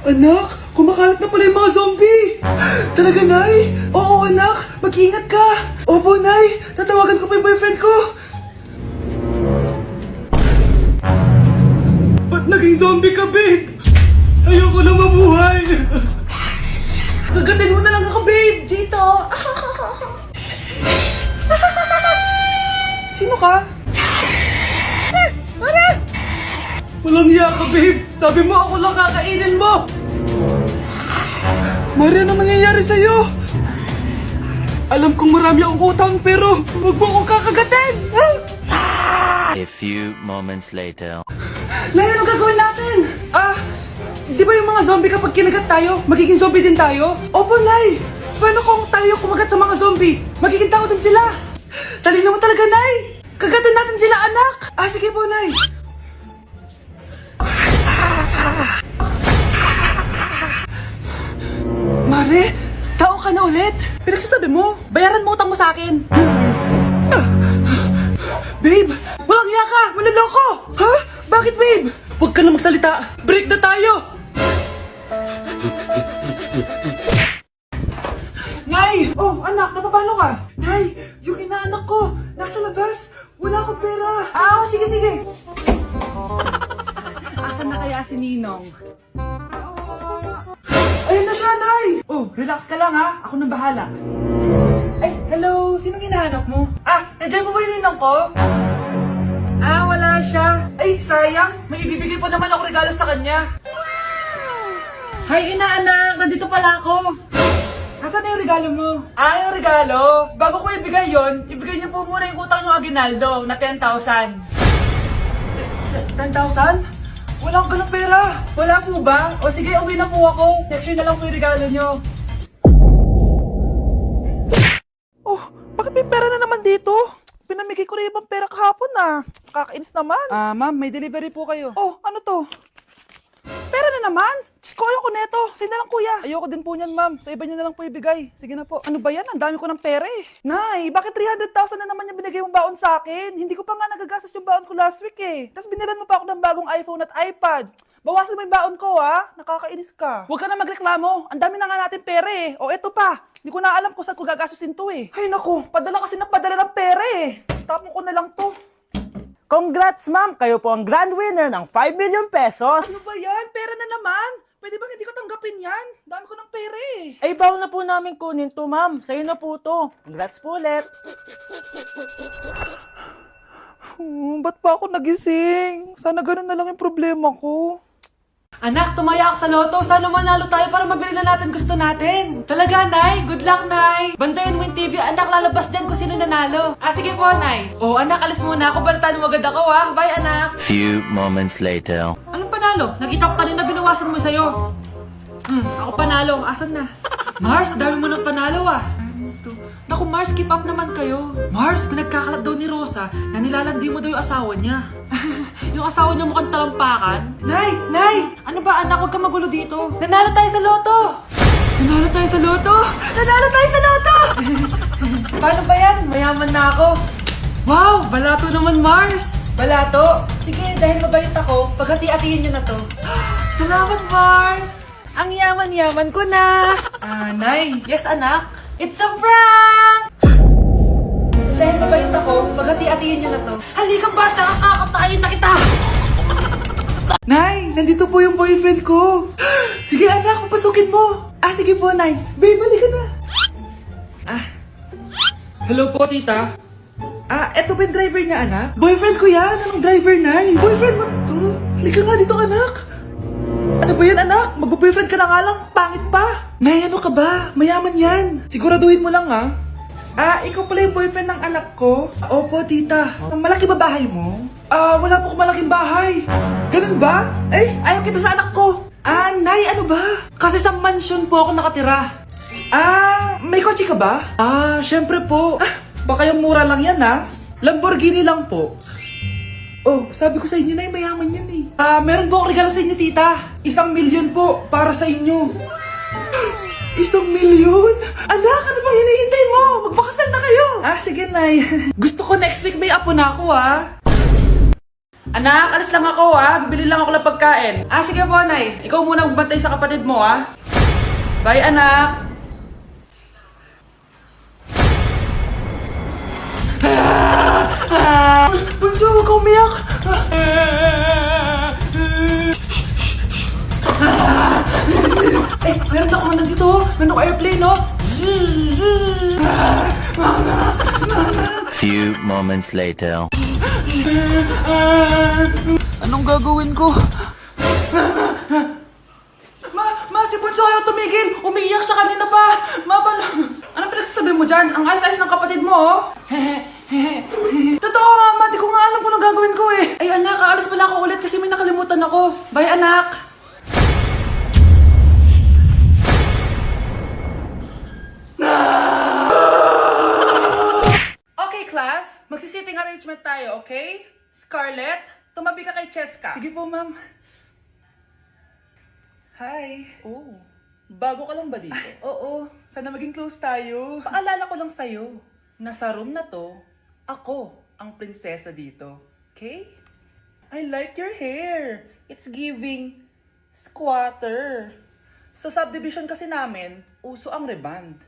Anak, kumakalat na pala yung mga zombie! Talaga, Nay? Oo, anak, mag-ingat ka! Opo, Nay, tatawagan ko pa yung boyfriend ko! Ba't naging zombie ka, babe? Ayoko na mabuhay! Kagatin mo na lang ako, babe! Dito! Sino ka? Walang hiya ka, babe! Sabi mo ako lang kakainin mo! Mari, ano nangyayari sa'yo? Alam kong marami akong utang pero huwag mo akong kakagatin! A few moments later. Nay, anong gagawin natin? Di ba yung mga zombie kapag kinagat tayo, magiging zombie din tayo? Opo, Nay! Paano kung tayo kumagat sa mga zombie? Magiging tao din sila! Talino mo talaga, Nay! Kagatin natin sila, anak! Sige po, Nay! Mare, tao ka na ulit? Pinagsasabi mo, bayaran mo utang mo sa akin. Babe, walang hiya ka! Maloloko! Ha? Bakit, babe? Huwag ka na magsalita! Break na tayo! Nay! Oh, anak, napapalo ka? Nay, yung inaanak ko, nasa labas. Wala akong pera. Sige. Asan na kaya si Ninong? Ayun na siya, Nay! Oh, relax ka lang ha. Ako nang bahala. Ay, hello. Sinong hinahanap mo? Nandiyan mo ba yung Ninong ko? Wala siya. Ay, sayang. May ibibigay pa naman ako regalo sa kanya. Hay, inaanak. Nandito pala ako. Asan na yung regalo mo? Yung regalo? Bago ko ibigay yon, ibigay niyo po muna yung utang yung Aguinaldo na 10,000. 10,000? Wala akong ganang pera. Wala po ba? O sige, uwi na po ako. Next year na lang po yung regalo nyo. Oh, bakit may pera na naman dito? Pinamigay ko na ibang pera kahapon Kakainis naman. Ma'am, may delivery po kayo. Oh, ano to? Pera na naman? Ko ayoko neto. Sa'yo na lang, kuya. Ayoko din po niyan, ma'am. Sa iba niyo na lang po ibigay. Sige na po. Ano ba yan? Ang dami ko ng pera eh. Nay, bakit 300,000 na naman yung binigay mong baon sa akin? Hindi ko pa nga nagagastos yung baon ko last week eh. Tapos binilan mo pa ako ng bagong iPhone at iPad. Bawasan mo yung baon ko Nakakainis ka. Huwag ka na magreklamo. Ang dami na nga natin pera eh. O eto pa. Hindi ko na alam kung saan ko gagastusin to eh. Ay naku, padala kasi ng padala ng pera eh. Tapon ko na lang to. Congrats, ma'am! Kayo po ang grand winner ng 5 million pesos. Ano ba yan? Pera na naman? Pwede bang hindi ko tanggapin yan? Dami ko ng pera eh. Ay, bawal na po namin kunin to, ma'am. Sa'yo na po to. Congrats po ulit. Ba't pa ako nagising? Sana ganun na lang yung problema ko. Anak, tumaya ako sa loto. Sana manalo tayo para mabili na natin gusto natin. Talaga, Nay? Good luck, Nay. Bantayan mo yung TV. Anak, lalabas dyan kung sino nanalo. Sige po, Nay. Anak, alis muna ako. Balitaan mo agad ako, Bye, anak. Few moments later. Anong panalo? Nakita ko kanina binawasan mo sa'yo. Ako panalo. Asan na? Mars, dami mo ng panalo, Naku, Mars, keep up naman kayo. Mars, pinagkakalat daw ni Rosa na nilalandi mo daw yung asawa niya. Yung asawa niya mukhang talampakan. Nay! Ano ba, anak? Huwag ka magulo dito. Nanalo tayo sa loto! Nanalo tayo sa loto! Paano ba yan? Mayaman na ako. Wow! Balato naman, Mars! Balato? Sige, dahil mabait ako, paghati-hatiin niyo na to. Salamat, Mars! Ang yaman-yaman ko na! Nay! Yes, anak? It's a prank! Dahil mabait ako, paghati-hatiin niyo na to. Halika bata, kakatayin na kita! Nay, nandito po yung boyfriend ko. Sige anak, papasukin mo. Sige po, Nay. Babe, halika na. Hello po, tita. Eto ba yung driver niya, anak? Boyfriend ko yan. Anong driver, Nay? Boyfriend mo to? Halika nga dito, anak. Ano ba yan, anak? Mag-boyfriend ka na nga lang. Pangit pa. Nay, ano ka ba? Mayaman yan. Siguraduhin mo lang, ikaw pala yung boyfriend ng anak ko? Opo, tita. Malaki ba bahay mo? Wala po akong malaking bahay. Ganun ba? Ayaw kita sa anak ko. Nay, ano ba? Kasi sa mansion po ako nakatira. May kotse ka ba? Syempre po. Baka yung mura lang yan, Lamborghini lang po. Oh, sabi ko sa inyo na mayaman yan eh. Meron po akong regalo sa inyo, tita. 1,000,000 po para sa inyo. 1,000,000? Anak, ano bang hinihintay mo? Magpakasal na kayo. Sige, Nay. Gusto ko next week may apo na ako, Anak, alis lang ako ha. Bibili lang ako ng pagkain. Ah, sige po, Nay. Ikaw muna magbantay sa kapatid mo ha. Bye, anak. Bunso, huwag kang umiyak. Meron ako nandito. Meron ako airplane, no? Few moments later. Anong gagawin ko? Si Bunso ayaw tumigil! Umiiyak siya kanina pa! Anong pinagsasabi mo dyan? Ang ayos-ayos ng kapatid mo, oh! Totoo, Mama! Di ko nga alam kung anong gagawin ko, eh! Ay, anak! Aalis pala ako ulit kasi may nakalimutan ako! Bye, anak! Okay, class. Magsisitting arrangement tayo, okay? Scarlett, tumabi ka kay Cheska. Sige po, ma'am. Hi. Oh, bago ka lang ba dito? Oo, sana maging close tayo. Paalala ko lang sa'yo, nasa room na to, ako ang prinsesa dito. Okay? I like your hair. It's giving squatter. Sa subdivision kasi namin, uso ang reband.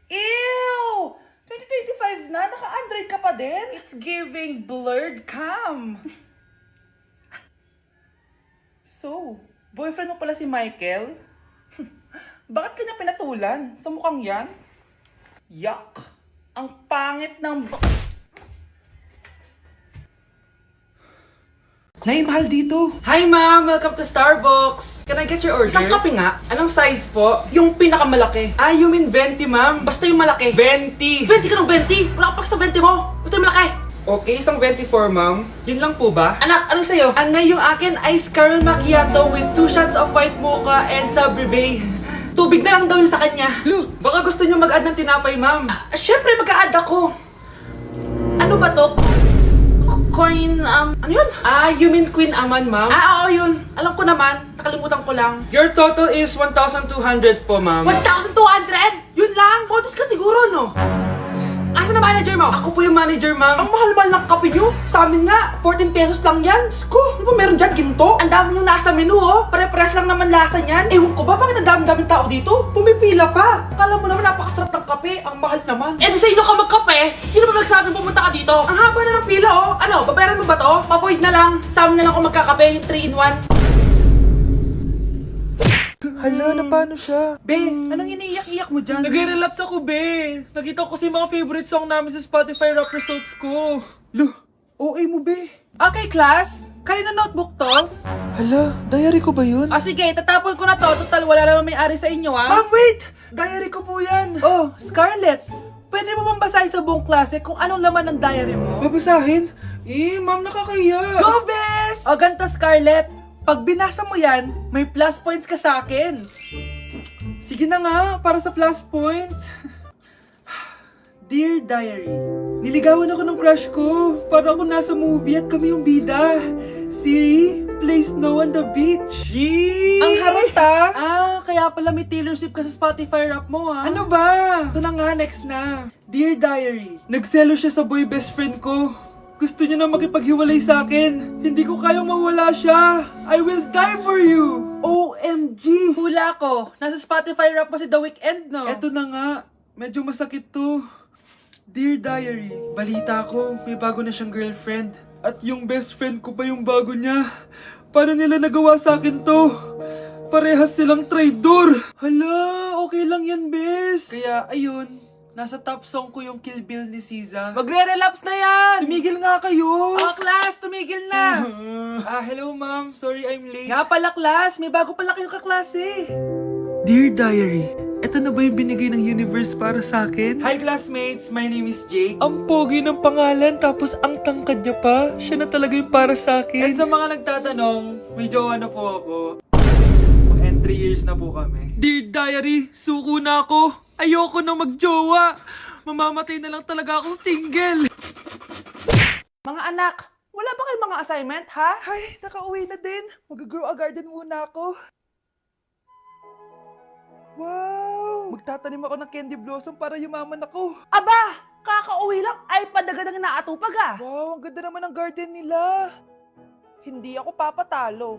Ew! 2025 na, naka-Android ka pa din? It's giving blurred cam. So, boyfriend mo pala si Michael? Bakit kanya pinatulan? Sa mukhang yan? Yuck! Ang pangit ng... Nay, mahal dito. Hi, ma'am! Welcome to Starbucks! Can I get your order? Isang kape nga. Anong size po? Yung pinakamalaki. Ah, you mean 20, ma'am? Basta yung malaki. 20! 20 ka ng 20? Wala ka pa sa 20 mo! Basta yung malaki! Okay, isang 24, ma'am. Yun lang po ba? Anak, anong sa'yo? Anay, yung akin, ice caramel macchiato with 2 shots of white mocha and Sabrivay. Tubig na lang daw yun sa kanya. Baka gusto nyo mag-add ng tinapay, ma'am. Syempre, mag-a-add ako. Ano ba to? Coin, ano yun? Ah, you mean Queen Aman, ma'am? Ah, oo, yun. Alam ko naman. Nakalimutan ko lang. Your total is 1,200 po, ma'am. 1,200? Yun lang? Bonus ka siguro, no? Asa na manager mo? Ako po yung manager, ma'am. Ang mahal-mahal ng kape nyo. Sa amin nga, 14 pesos lang yan. Sko, ano ba meron dyan? Ginto? Ang dami nyo nasa menu, oh. Pare-pares lang naman lasa niyan. Ewan ko ba, bakit ang dami-daming tao dito? Pumipila pa. Akala mo naman napakasarap ng kape. Ang mahal naman. Eh, di sa inyo ka magkape? Sino ba nagsabing pumunta ka dito? Ang haba na ng pila, oh. Ano, babayaran mo ba to? Pa-void na lang. Sa amin na lang kung magkakape, yung 3-in-1. Hala, na paano siya? Be, anong iniiyak-iyak mo dyan? Nagre-relapse ako, be. Nakita ko kasi mga favorite song namin sa Spotify rap results ko. Lo, OA mo, be. Okay, class. Kanina notebook to? Hala, diary ko ba yun? Ah, sige, tatapon ko na to. Total, wala naman may-ari sa inyo, ha? Ma'am, wait! Diary ko po yan. Oh, Scarlett. Pwede mo bang basahin sa buong klase kung anong laman ng diary mo? Babasahin? Eh, ma'am, nakakahiya. Go, bes! O, ganito, Scarlett. Pag binasa mo yan, may plus points ka sa akin. Sige na nga, para sa plus points. Dear Diary, niligawan ako ng crush ko. Para ako nasa movie at kami yung bida. Siri plays Snow on the Beach. Yee! Ang harot ha? Ah, kaya pala may Taylor Swift ka sa Spotify rap mo ha? Ano ba? Ito na nga, next na. Dear Diary, nagselo siya sa boy best friend ko. Gusto niya na makipaghiwalay sa akin. Hindi ko kayang mawala siya. I will die for you. OMG! Hula ko. Nasa Spotify rap pa si The Weeknd, no? Eto na nga. Medyo masakit to. Dear Diary, balita ko, may bago na siyang girlfriend. At yung best friend ko pa yung bago niya. Paano nila nagawa sa akin to? Parehas silang traidor. Hala, okay lang yan, bes. Kaya, ayun. Nasa top song ko yung Kill Bill ni SZA. Magre-relapse na yan! Tumigil nga kayo! Oh, class! Tumigil na! Hello ma'am. Sorry I'm late. Nga pala, class! May bago pala kayong kaklase. Dear Diary, eto na ba yung binigay ng universe para sa akin? Hi classmates! My name is Jake. Ang pogi ng pangalan tapos ang tangkad niya pa. Siya na talaga yung para sa akin. At sa mga nagtatanong, may jowa na po ako. And 3 years na po kami. Dear Diary, suko na ako. Ayoko na magjowa. Mamamatay na lang talaga akong single. Mga anak, wala ba kayong mga assignment, ha? Ay, nakauwi na din. Mag-grow a garden muna ako. Wow! Magtatanim ako ng candy blossom para yumaman ako. Aba! kakauwi lang ay padagad ang naatupag ah. Wow, ang ganda naman ng garden nila. Hindi ako papatalo.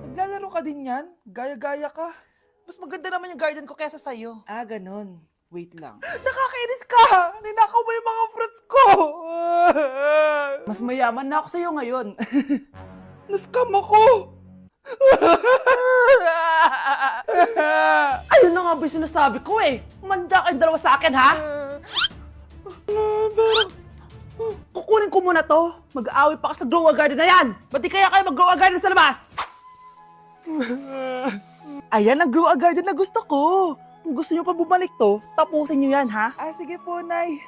Naglalaro ka din yan? Gaya-gaya ka. Mas maganda naman yung garden ko kaysa sa'yo. Ah, ganun. Wait lang. Nakakainis ka! Ninakaw mo yung mga fruits ko! Mas mayaman na ako sa'yo ngayon. Nascam ako! Ayun na nga ba yung sinasabi ko eh. Manda kayong dalawa sa akin ha? Kukunin ko muna to. Mag-aaway pa ka sa grow a garden na yan. Ba't di kaya kayo mag-grow a garden sa labas? Ayan ang grow a garden na gusto ko. Kung gusto nyo pa bumalik to, tapusin nyo yan ha? Ah, sige po, Nay.